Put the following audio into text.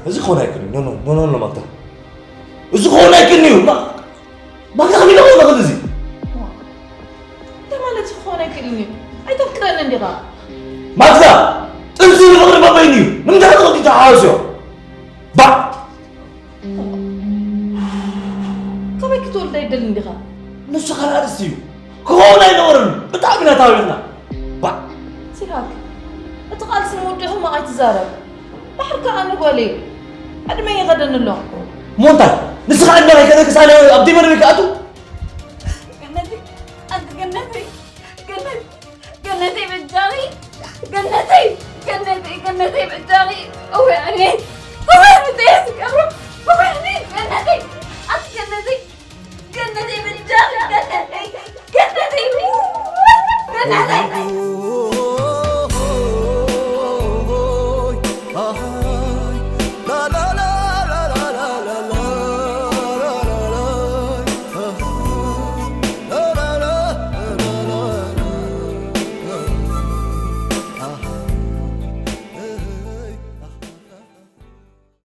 إذا خونا يكني نو مقطع إذا خونا يكني ما كان يلا ولا غلزي أنت مالك خونا يكني أي تفكر أن عندي غا مقطع تنسي الغرب ما بيني من ده غلطي تعاوزه با كم كتول ده يدل عندي غا نص خلاص سيو خونا ينورن بتعبنا تاويلنا با سيهاك أتقال سموده ما أتزارب بحرك أنا قولي هذا ما يغدن الله مونتا نسخ عندنا هيك هيك سالي أبدي من بكاتو جنتي أنت جنتي جنتي بالجاري جنتي بالجاري أو يعني